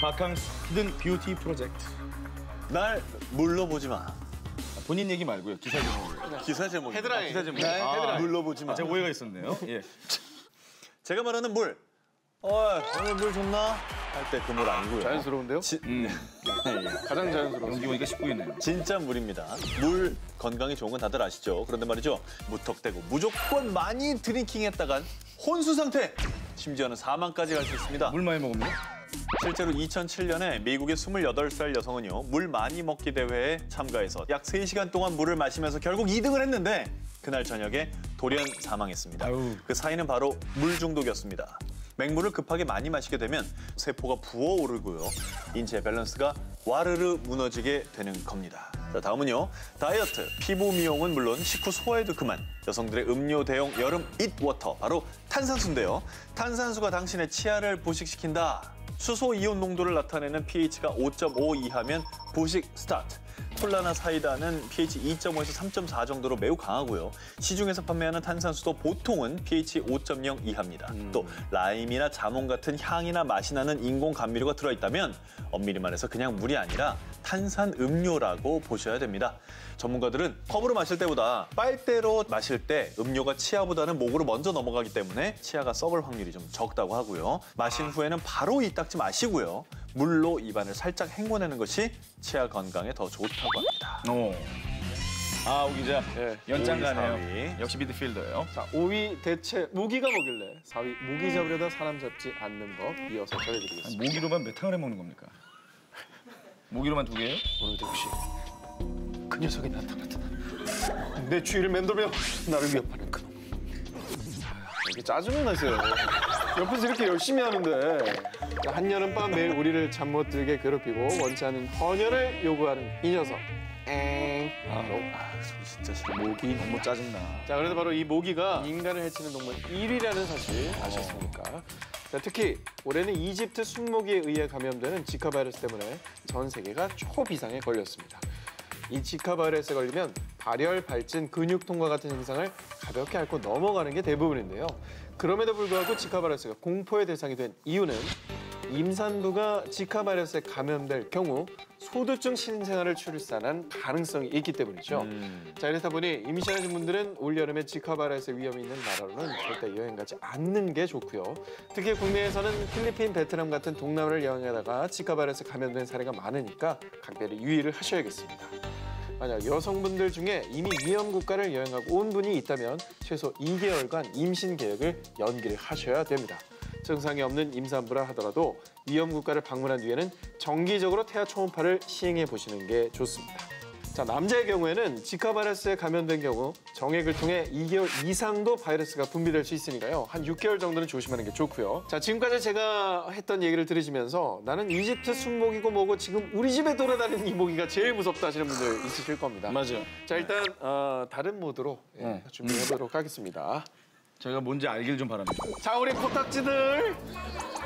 바캉스 히든 뷰티 프로젝트. 날 물러보지 마. 본인 얘기 말고요. 기사 제목을. 기사 제목. 헤드라인. 기사 제목. 네, 헤드라인. 물러보지 마. 제가 오해가 있었네요. 예. 제가 말하는 물. 오늘 물 좋나? 할 때 그 물 아니고요. 자연스러운데요? 가장 자연스러운. 연기 오니까 씹고 있네요. 진짜 물입니다. 물 건강에 좋은 건 다들 아시죠? 그런데 말이죠. 무턱대고 무조건 많이 드링킹했다간 혼수 상태. 심지어는 사망까지 갈 수 있습니다. 물 많이 먹으면? 실제로 2007년에 미국의 28살 여성은요. 물 많이 먹기 대회에 참가해서 약 3시간 동안 물을 마시면서 결국 2등을 했는데 그날 저녁에 돌연 사망했습니다. 아유. 그 사인은 바로 물 중독이었습니다. 맹물을 급하게 많이 마시게 되면 세포가 부어오르고요. 인체 밸런스가 와르르 무너지게 되는 겁니다. 자, 다음은요. 다이어트, 피부 미용은 물론 식후 소화에도 그만. 여성들의 음료 대용 여름 잇워터, 바로 탄산수인데요. 탄산수가 당신의 치아를 부식시킨다. 수소 이온 농도를 나타내는 pH가 5.5 이하면 부식 스타트. 콜라나 사이다는 pH 2.5에서 3.4 정도로 매우 강하고요. 시중에서 판매하는 탄산수도 보통은 pH 5.0 이하입니다. 또 라임이나 자몽 같은 향이나 맛이 나는 인공 감미료가 들어있다면 엄밀히 말해서 그냥 물이 아니라 탄산 음료라고 보셔야 됩니다. 전문가들은 컵으로 마실 때보다 빨대로 마실 때 음료가 치아보다는 목으로 먼저 넘어가기 때문에 치아가 썩을 확률이 좀 적다고 하고요. 마신 후에는 바로 이 닦지 마시고요. 물로 입안을 살짝 헹궈내는 것이 치아 건강에 더 좋다고 합니다. 오 기자. 네. 연장 5위, 가네요. 4위. 역시 미드필더예요. 자, 5위 대체 모기가 뭐길래? 4위 모기 잡으려다 사람 잡지 않는 법 이어서 전해드리겠습니다. 모기로만 몇 탕을 해 먹는 겁니까? 모기로만 2개예요? 오늘도 역시 그 녀석이 나타났다. 내 주위를 맴돌며 나를 위협하는 그놈. 이게 짜증이 나세요. 옆에서 이렇게 열심히 하는데 한여름밤 매일 우리를 잠 못 들게 괴롭히고 원치 않은 헌혈을 요구하는 이 녀석. 바로 진짜 싫어. 모기 너무 짜증나. 자, 그래도 바로 이 모기가 인간을 해치는 동물 1위라는 사실 아셨습니까? 자, 특히 올해는 이집트 순모기에 의해 감염되는 지카 바이러스 때문에 전 세계가 초비상에 걸렸습니다. 이 지카 바이러스에 걸리면 발열, 발진, 근육통과 같은 증상을 가볍게 앓고 넘어가는 게 대부분인데요. 그럼에도 불구하고 지카 바이러스가 공포의 대상이 된 이유는 임산부가 지카 바이러스에 감염될 경우 소두증 신생아를 출산한 가능성이 있기 때문이죠. 자, 이렇다 보니 임신하신 분들은 올여름에 지카 바이러스의 위험이 있는 나라로는 절대 여행 가지 않는 게 좋고요. 특히 국내에서는 필리핀, 베트남 같은 동남아를 여행하다가 지카 바이러스에 감염된 사례가 많으니까 각별히 유의를 하셔야겠습니다. 만약 여성분들 중에 이미 위험 국가를 여행하고 온 분이 있다면 최소 2개월간 임신 계획을 연기를 하셔야 됩니다. 증상이 없는 임산부라 하더라도 위험 국가를 방문한 뒤에는 정기적으로 태아 초음파를 시행해 보시는 게 좋습니다. 자, 남자의 경우에는 지카 바이러스에 감염된 경우 정액을 통해 2개월 이상도 바이러스가 분비될 수 있으니까요. 한 6개월 정도는 조심하는 게 좋고요. 자, 지금까지 제가 했던 얘기를 들으시면서 나는 이집트 순모기고 뭐고 지금 우리 집에 돌아다니는 이 모기가 제일 무섭다 하시는 분들 있으실 겁니다. 맞아요. 자, 일단 다른 모드로 준비해보도록 하겠습니다. 저희가 뭔지 알길 좀 바랍니다. 자, 우리 코딱지들.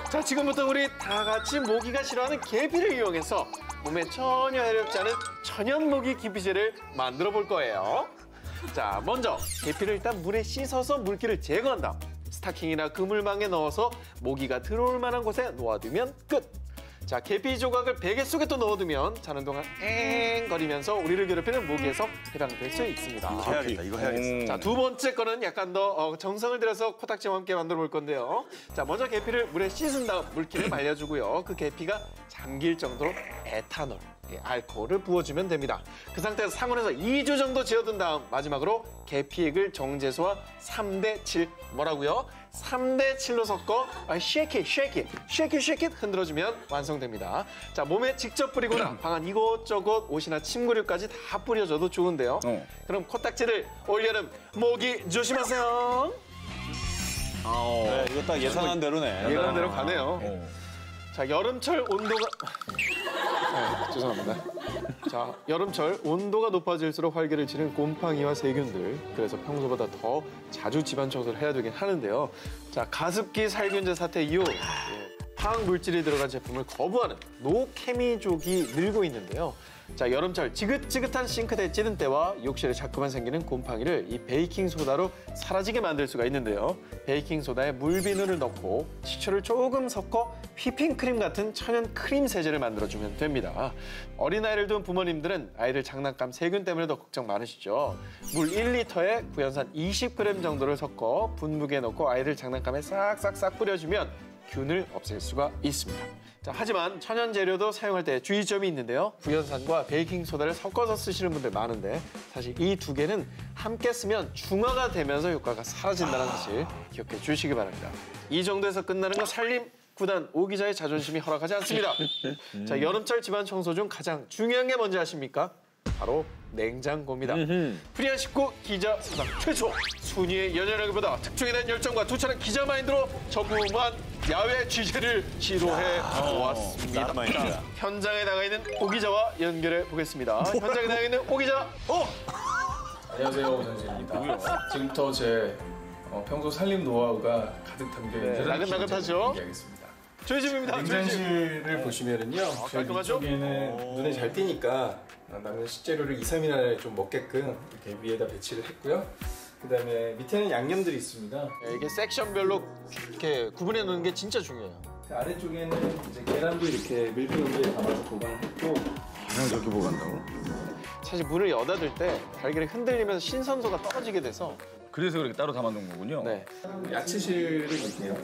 자, 지금부터 우리 다 같이 모기가 싫어하는 계피를 이용해서 몸에 전혀 해롭지 않은 천연 모기 기피제를 만들어 볼 거예요. 자, 먼저 계피를 일단 물에 씻어서 물기를 제거한 다음 스타킹이나 그물망에 넣어서 모기가 들어올 만한 곳에 놓아두면 끝. 자, 계피 조각을 베개 속에 또 넣어두면 자는 동안 엥 거리면서 우리를 괴롭히는 모기에서 해방될 수 있습니다. 이거 해야겠다. 이거 해야겠어. 자, 두 번째 거는 약간 더 정성을 들여서 코딱지와 함께 만들어 볼 건데요. 자, 먼저 계피를 물에 씻은 다음 물기를 말려주고요. 그 계피가 잠길 정도로 에탄올, 알코올을 부어주면 됩니다. 그 상태에서 상온에서 2주 정도 재워둔 다음 마지막으로 계피액을 정제수와 3대7 뭐라고요? 3대7로 섞어 shake it 흔들어주면 완성됩니다. 자, 몸에 직접 뿌리거나 방 안 이곳저곳 옷이나 침구류까지 다 뿌려줘도 좋은데요. 그럼 코딱지를 올여름 모기 조심하세요. 네, 이거 딱 예상한 대로네. 예상한 대로 가네요. 자, 여름철 온도가 죄송합니다. 자, 여름철 온도가 높아질수록 활기를 치는 곰팡이와 세균들, 그래서 평소보다 더 자주 집안 청소를 해야 되긴 하는데요. 자, 가습기 살균제 사태 이후 화학 물질이 들어간 제품을 거부하는 노케미족이 늘고 있는데요. 자, 여름철 지긋지긋한 싱크대 찌든 때와 욕실에 자꾸만 생기는 곰팡이를 이 베이킹 소다로 사라지게 만들 수가 있는데요. 베이킹 소다에 물비누를 넣고 식초를 조금 섞어 휘핑크림 같은 천연 크림 세제를 만들어주면 됩니다. 어린아이를 둔 부모님들은 아이들 장난감 세균 때문에도 걱정 많으시죠. 물 1리터에 구연산 20g 정도를 섞어 분무기에 넣고 아이들 장난감에 싹싹싹 뿌려주면 균을 없앨 수가 있습니다. 자, 하지만 천연 재료도 사용할 때 주의점이 있는데요. 구연산과 베이킹 소다를 섞어서 쓰시는 분들 많은데 사실 이 두 개는 함께 쓰면 중화가 되면서 효과가 사라진다는 사실 기억해 주시기 바랍니다. 이 정도에서 끝나는 건 살림 구단 오 기자의 자존심이 허락하지 않습니다. 자, 여름철 집안 청소 중 가장 중요한 게 뭔지 아십니까? 바로 냉장고입니다. 프리한 식구 기자 수상 최초 순위의 연연하기보다 특종에 대한 열정과 투철한 기자 마인드로 전무후무한 야외 취재를 시도해 보았습니다. 마인드야. 현장에 나가 있는 오 기자와 연결해 보겠습니다. 현장에 나가 있는 오 기자. 안녕하세요, 오전진입니다. 지금부터 제 평소 살림 노하우가 가득 담겨 있는 나긋나긋하죠? 얘기하겠습니다. 조이집입니다. 냉장실을 보시면은요, 저희 깔끔하죠? 위쪽에는 눈에 잘 띄니까 남는 식재료를 2, 3일 안에 좀 먹게끔 이렇게 위에다 배치를 했고요. 그다음에 밑에는 양념들이 있습니다. 이게 섹션별로 이렇게 구분해 놓는 게 진짜 중요해요. 그 아래쪽에는 이제 계란도 이렇게 밀폐용기에 담아서 보관을 했고, 그냥 저렇게 보고 간다고? 사실 문을 여닫을 때 달걀이 흔들리면서 신선도가 떨어지게 돼서 그래서 그렇게 따로 담아놓은 거군요. 네, 야채실을 이렇게요.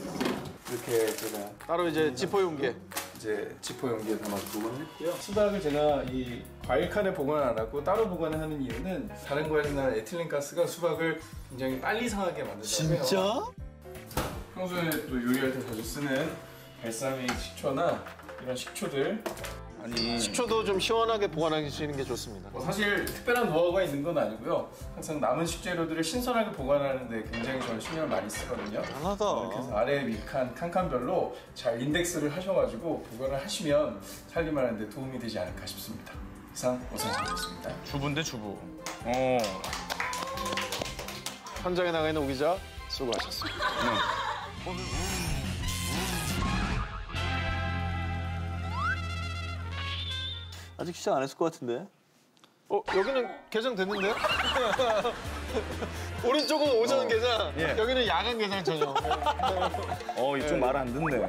이렇게 제가 따로 이제 지퍼 용기에 이제 지퍼 용기에 담아서 보관을 했고요. 수박을 제가 이 과일 칸에 보관 안 하고 따로 보관을 하는 이유는 다른 과일에 나는 에틸렌 가스가 수박을 굉장히 빨리 상하게 만든다고 해요. 평소에 또 요리할 때 자주 쓰는 발사믹 식초나 이런 식초들, 아니 식초도 좀 시원하게 보관하시는 게 좋습니다. 사실 특별한 노하우가 있는 건 아니고요. 항상 남은 식재료들을 신선하게 보관하는 데 굉장히 저는 신경을 많이 쓰거든요. 하다. 그래서 아래 밑칸, 칸칸별로 잘 인덱스를 하셔가지고 보관을 하시면 살림하는 데 도움이 되지 않을까 싶습니다. 이상 오선진이었습니다. 주부인데 주부. 현장에 나가 있는 오 기자 수고하셨습니다. 아직 시작 안 했을 것 같은데. 여기는 개장됐는데요? 오른쪽은 오전 개장, 여기는 야간 개장 전용. 이쪽 말 안 듣네.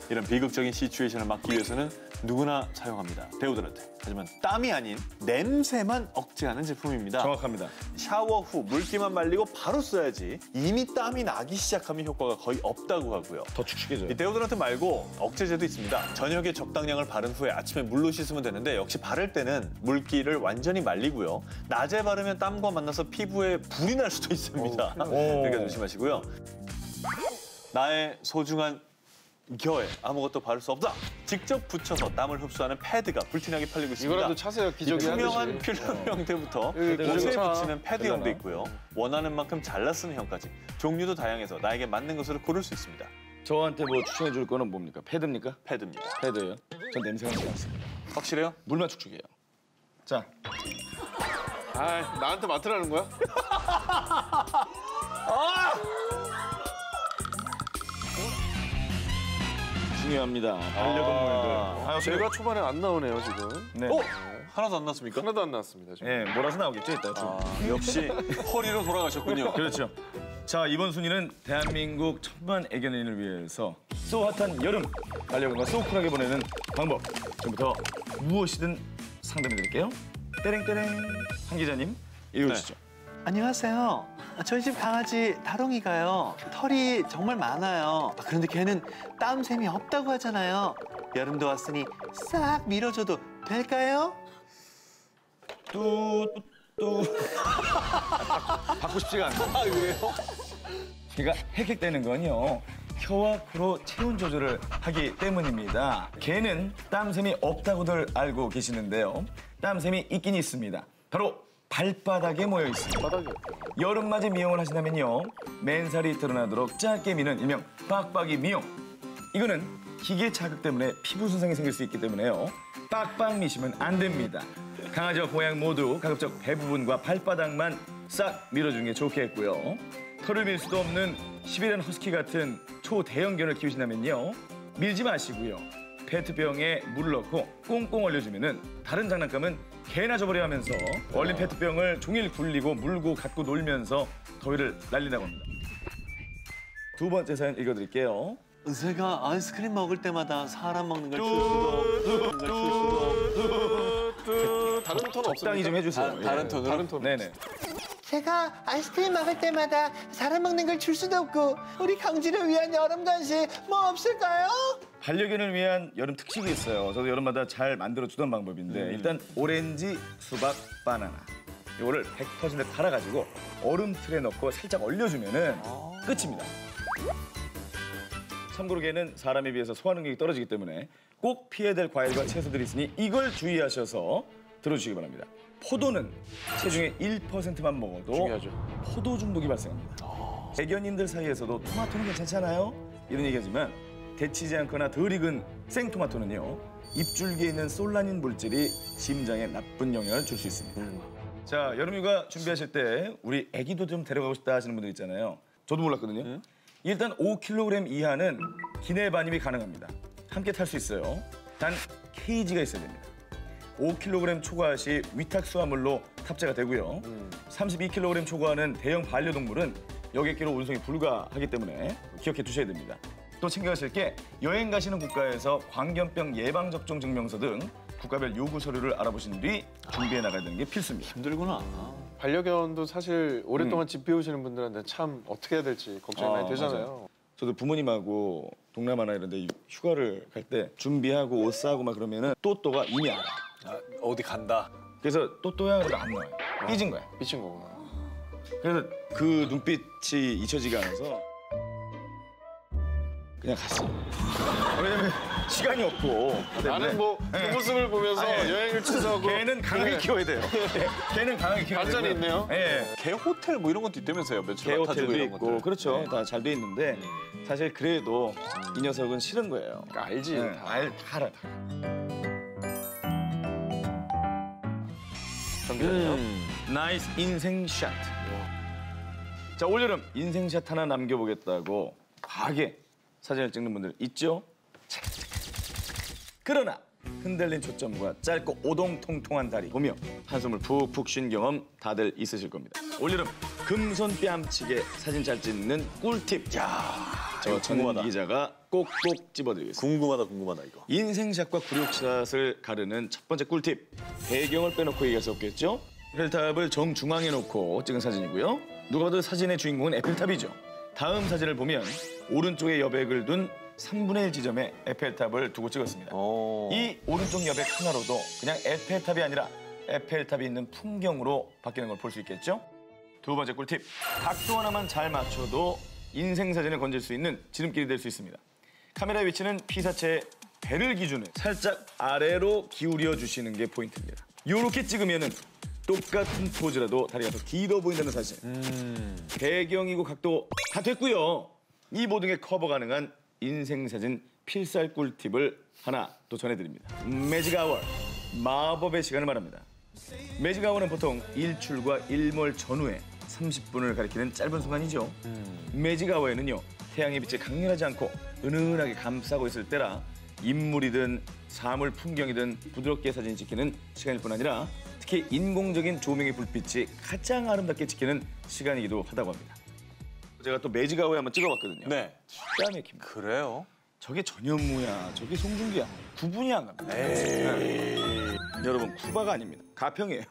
이런 비극적인 시츄에이션을 막기 위해서는 누구나 사용합니다. 배우들한테. 하지만 땀이 아닌 냄새만 억제하는 제품입니다. 정확합니다. 샤워 후 물기만 말리고 바로 써야지 이미 땀이 나기 시작하면 효과가 거의 없다고 하고요. 더 축축해져요. 이 데오드란트 말고 억제제도 있습니다. 저녁에 적당량을 바른 후에 아침에 물로 씻으면 되는데 역시 바를 때는 물기를 완전히 말리고요. 낮에 바르면 땀과 만나서 피부에 불이 날 수도 있습니다. 그러니까 조심하시고요. 나의 소중한 겨에 아무것도 바를 수 없다. 직접 붙여서 땀을 흡수하는 패드가 불티나게 팔리고 있습니다. 이거라도 차세요, 기저귀 투명한 하듯이. 필름 형태부터 여기 옷에 기저귀 차. 붙이는 패드형도 있고요. 원하는 만큼 잘라 쓰는 형까지 종류도 다양해서 나에게 맞는 것으로 고를 수 있습니다. 저한테 뭐 추천해 줄 거는 뭡니까? 패드입니까? 패드입니다. 패드예요. 전 냄새가 나지 않습니다. 확실해요? 물만 축축해요. 자, 나한테 맡으라는 거야? 중요합니다. 반려동물들. 제가 초반에 안 나오네요, 지금. 네. 하나도 안 났습니까? 하나도 안 나왔습니다, 지금. 예, 몰아서 나오겠죠, 이따. 역시 허리로 돌아가셨군요. 그렇죠. 자, 이번 순위는 대한민국 천만 애견인을 위해서 쏘핫한 여름 반려견과 쏘쿨하게 보내는 방법. 지금부터 무엇이든 상담해 드릴게요. 떼랭떼랭. 한 기자님, 읽어주시죠. 안녕하세요. 저희 집 강아지 다롱이가요. 털이 정말 많아요. 그런데 걔는 땀샘이 없다고 하잖아요. 여름도 왔으니 싹 밀어줘도 될까요? 받고 싶지가 않아요. 왜요? 걔가 헥헥대는 건요. 혀와 코로 체온 조절을 하기 때문입니다. 개는 땀샘이 없다고들 알고 계시는데요. 땀샘이 있긴 있습니다. 바로 발바닥에 모여 있습니다. 바닥에. 여름맞이 미용을 하신다면요. 맨살이 드러나도록 짧게 미는 일명 빡빡이 미용. 이거는 기계 자극 때문에 피부 손상이 생길 수 있기 때문에요. 빡빡 미시면 안 됩니다. 강아지와 고양 모두 가급적 배 부분과 발바닥만 싹 밀어주는 게 좋겠고요. 털을 밀 수도 없는 시베리안 허스키 같은 초대형견을 키우신다면요. 밀지 마시고요. 페트병에 물을 넣고 꽁꽁 얼려주면은 다른 장난감은 개나 줘버려 하면서 얼린 페트병을 종일 굴리고 물고 갖고 놀면서 더위를 날린다고 합니다. 두 번째 사연 읽어드릴게요. 제가 아이스크림 먹을 때마다 사람 먹는 걸 줄 수도 없고 다른 톤 없습니까? 적당히 좀 해주세요. 다른 예. 톤으로? 다른 톤. 네네. 제가 아이스크림 먹을 때마다 사람 먹는 걸 줄 수도 없고 우리 강지를 위한 여름 간식 뭐 없을까요? 반려견을 위한 여름 특식이 있어요. 저도 여름마다 잘 만들어주던 방법인데 일단 오렌지, 수박, 바나나 이거를 100% 갈아가지고 얼음 틀에 넣고 살짝 얼려주면은 끝입니다. 참고로 개는 사람에 비해서 소화 능력이 떨어지기 때문에 꼭 피해야 될 과일과 채소들이 있으니 이걸 주의하셔서 들어주시기 바랍니다. 포도는 체중의 1%만 먹어도 중요하죠. 포도 중독이 발생합니다. 애견인들 사이에서도 토마토는 괜찮잖아요? 이런 얘기하지만 데치지 않거나 덜 익은 생토마토는요. 잎줄기에 있는 솔라닌 물질이 심장에 나쁜 영향을 줄 수 있습니다. 자, 여름휴가 준비하실 때 우리 애기도 좀 데려가고 싶다 하시는 분들 있잖아요. 저도 몰랐거든요. 일단 5kg 이하는 기내 반입이 가능합니다. 함께 탈 수 있어요. 단 케이지가 있어야 됩니다. 5kg 초과 시 위탁 수화물로 탑재가 되고요. 32kg 초과하는 대형 반려동물은 여객기로 운송이 불가하기 때문에 기억해 두셔야 됩니다. 또 챙겨가실 게 여행 가시는 국가에서 광견병 예방접종 증명서 등 국가별 요구 서류를 알아보신 뒤 준비해 나가야 되는 게 필수입니다. 힘들구나. 반려견도 사실 오랫동안 집 비우시는 분들한테 참 어떻게 해야 될지 걱정이 많이 되잖아요. 맞아요. 저도 부모님하고 동남아나 이런 데 휴가를 갈 때 준비하고 옷 싸고 막 그러면은 또또가 이미 알아. 어디 간다. 그래서 또또야 그래도 안 나와요. 삐진 거야. 미친 거구나. 그래서 그 눈빛이 잊혀지가 않아서 그냥 갔어. 왜냐면 시간이 없고. 나는 뭐 그 모습을 보면서 아니, 여행을 취소하고 걔는 강하게 키워야 돼요. 걔는 강하게 키워야 돼요. 반전이 있네요. 예. 개 호텔 뭐 이런 것도 있다면서요. 며칠 개 맡아주고 호텔도 이런 있고 것들. 그렇죠. 다 잘 돼 있는데 사실 그래도 이 녀석은 싫은 거예요. 그러니까 알지. 네, 다. 다 알아. 정규잖아요. 나이스 인생샷. 자, 올여름 인생샷 하나 남겨보겠다고 과하게 사진을 찍는 분들 있죠? 그러나 흔들린 초점과 짧고 오동통통한 다리 보며 한숨을 푹푹 쉰 경험 다들 있으실 겁니다. 올여름 금손 뺨치게 사진 잘 찍는 꿀팁. 저 전문 기자가 꼭꼭 집어드리겠습니다. 궁금하다 이거. 인생샷과 굴욕샷을 가르는 첫 번째 꿀팁. 배경을 빼놓고 얘기할 수 없겠죠? 에펠탑을 정중앙에 놓고 찍은 사진이고요. 누가 봐도 사진의 주인공은 에펠탑이죠. 다음 사진을 보면 오른쪽에 여백을 둔 3분의 1 지점에 에펠탑을 두고 찍었습니다. 이 오른쪽 여백 하나로도 그냥 에펠탑이 아니라 에펠탑이 있는 풍경으로 바뀌는 걸 볼 수 있겠죠? 두 번째 꿀팁. 각도 하나만 잘 맞춰도 인생사진을 건질 수 있는 지름길이 될 수 있습니다. 카메라 위치는 피사체의 배를 기준으로 살짝 아래로 기울여 주시는 게 포인트입니다. 이렇게 찍으면은 똑같은 포즈라도 다리가 더 길어 보인다는 사실. 배경이고 각도 다 됐고요. 이 모든 게 커버 가능한 인생사진 필살 꿀팁을 하나 또 전해드립니다. 매직아워, 마법의 시간을 말합니다. 매직아워는 보통 일출과 일몰 전후에 30분을 가리키는 짧은 순간이죠. 매직아워에는요, 태양의 빛이 강렬하지 않고 은은하게 감싸고 있을 때라 인물이든 사물 풍경이든 부드럽게 사진 찍히는 시간일 뿐 아니라 특히 인공적인 조명의 불빛이 가장 아름답게 찍히는 시간이기도 하다고 합니다. 제가 또 매직아워에 한번 찍어봤거든요. 네. 기가 막힙니다. 그래요? 저게 전현무야, 저게 송중기야. 구분이 안 갑니다. 네. 여러분, 쿠바가 아닙니다. 가평이에요.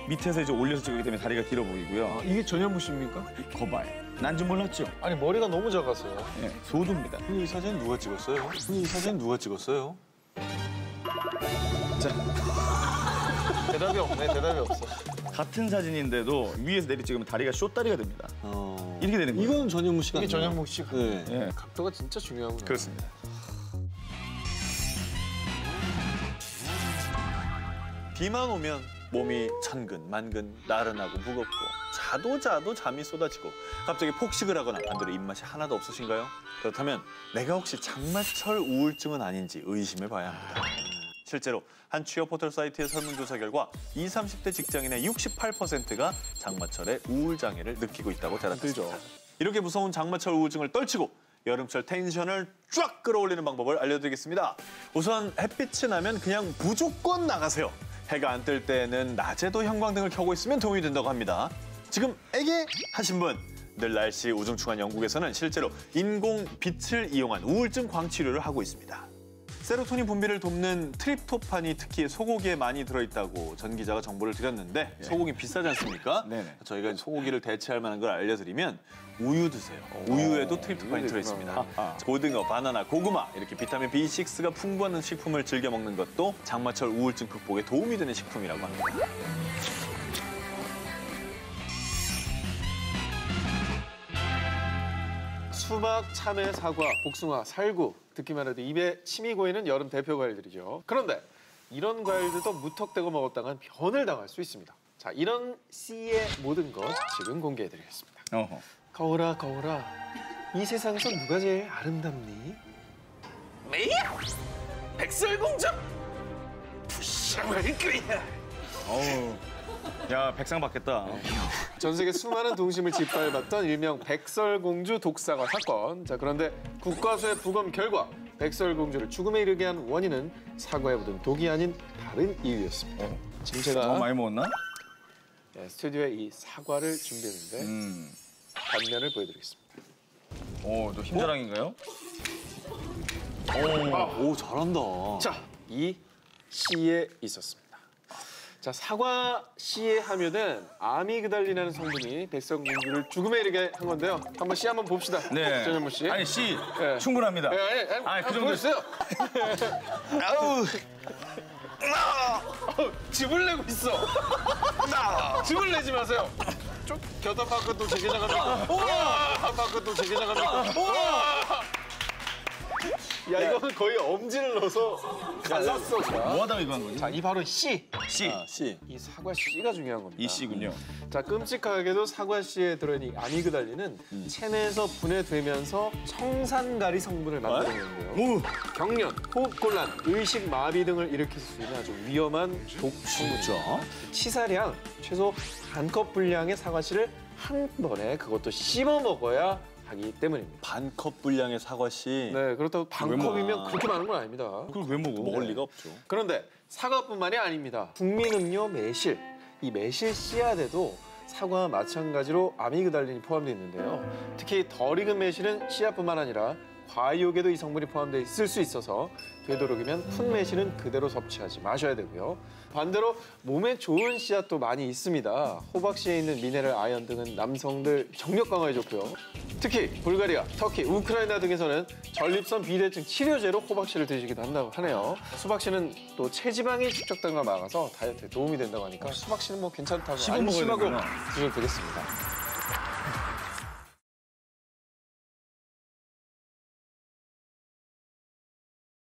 밑에서 이제 올려서 찍기 때문에 다리가 길어 보이고요. 이게 전현무 씨입니까? 거봐요. 난 줄 몰랐죠? 아니 머리가 너무 작았어요. 네, 소두입니다. 이 사진 누가 찍었어요? 이 사진 누가 찍었어요? 대답이 없네. 대답이 없어. 같은 사진인데도 위에서 내리 찍으면 다리가 쇼다리가 됩니다. 이렇게 되는 거예요. 이건 전현무 씨가 이게 전현무 씨. 네. 예, 각도가 진짜 중요하구나. 그렇습니다. 비만 오면 몸이 천근, 만근, 나른하고 무겁고 자도 잠이 쏟아지고 갑자기 폭식을 하거나 반대로 입맛이 하나도 없으신가요? 그렇다면 내가 혹시 장마철 우울증은 아닌지 의심해 봐야 합니다. 실제로 한 취업 포털 사이트의 설문조사 결과 20, 30대 직장인의 68%가 장마철에 우울 장애를 느끼고 있다고 자랑했습니다. 이렇게 무서운 장마철 우울증을 떨치고 여름철 텐션을 쫙 끌어올리는 방법을 알려드리겠습니다. 우선 햇빛이 나면 그냥 무조건 나가세요. 해가 안 뜰 때는 낮에도 형광등을 켜고 있으면 도움이 된다고 합니다. 지금 애기 하신 분, 늘 날씨 우중충한 영국에서는 실제로 인공 빛을 이용한 우울증 광치료를 하고 있습니다. 세로토닌 분비를 돕는 트립토판이 특히 소고기에 많이 들어있다고 전 기자가 정보를 드렸는데 소고기 비싸지 않습니까? 네네. 저희가 소고기를 대체할 만한 걸 알려드리면 우유 드세요. 우유에도 트립토판이 들어있습니다. 고등어, 바나나, 고구마 이렇게 비타민 B6가 풍부한 식품을 즐겨 먹는 것도 장마철 우울증 극복에 도움이 되는 식품이라고 합니다. 수박, 참외, 사과, 복숭아, 살구 듣기만 해도 입에 침이 고이는 여름 대표 과일들이죠. 그런데 이런 과일들도 무턱대고 먹었다간 변을 당할 수 있습니다. 자, 이런 C의 모든 것 지금 공개해드리겠습니다. 어허. 거울아, 거울아, 이 세상에서 누가 제일 아름답니? 메이야! 백설공주! 푸샤말 거야! 어우. 야, 백상 받겠다. 전 세계 수많은 동심을 짓밟았던 일명 백설공주 독사과 사건. 자, 그런데 국과수의 부검 결과 백설공주를 죽음에 이르게 한 원인은 사과에 묻은 독이 아닌 다른 이유였습니다. 지금 제가 너무 많이 먹었나? 스튜디오에 이 사과를 준비했는데 단면을 보여드리겠습니다. 오, 또 힘자랑인가요? 오, 잘한다. 자, 이 씨에 있었습니다. 자, 사과 씨에 함유된 아미그달린이라는 성분이 백설공주를 죽음에 이르게 한 건데요. 한번 씨 한번 봅시다. 네. 전현무 씨. 아니, 씨. 네. 충분합니다. 아니, 그 정도. 보여주세요. 아우. 즙을 내고 있어. 즙을 내지 마세요. 좀 겨다 바꿔 또 제게 나갑니다. 우와! 바꿔 또 제게 나갑니다. 우와! 야, 이거는 거의 엄지를 넣어서 갈랐어. 자, 뭐 하다가 이거 한 거지? 자, 이 바로 씨. 씨. 씨. 이 사과 씨가 중요한 겁니다. 이 씨군요. 자, 끔찍하게도 사과 씨에 들어있는 이 아미그달린은 체내에서 분해되면서 청산가리 성분을 만들어내는데요. 오. 경련, 호흡곤란, 의식 마비 등을 일으킬 수 있는 아주 위험한 독성분이죠. 치사량 최소 반 컵 분량의 사과 씨를 한 번에 그것도 씹어 먹어야 하기 때문입니다. 반 컵 분량의 사과씨. 네, 그렇다고 반 왜 먹어? 컵이면 그렇게 많은 건 아닙니다. 그걸 왜 먹어? 먹을 리가 없죠. 그런데 사과뿐만이 아닙니다. 국민음료 매실, 이 매실 씨앗에도 사과와 마찬가지로 아미그달린이 포함되어 있는데요. 특히 덜 익은 매실은 씨앗뿐만 아니라 과육에도 이 성분이 포함되어 있을 수 있어서 되도록이면 푼 매실은 그대로 섭취하지 마셔야 되고요. 반대로 몸에 좋은 씨앗도 많이 있습니다. 호박씨에 있는 미네랄, 아연 등은 남성들 정력 강화에 좋고요. 특히 불가리아, 터키, 우크라이나 등에서는 전립선 비대증 치료제로 호박씨를 드시기도 한다고 하네요. 수박씨는 또 체지방이 축적된 걸 막아서 다이어트에 도움이 된다고 하니까 수박씨는 뭐 괜찮다고 씹어 먹어야 안심하고 되는구나. 드셔도 되겠습니다.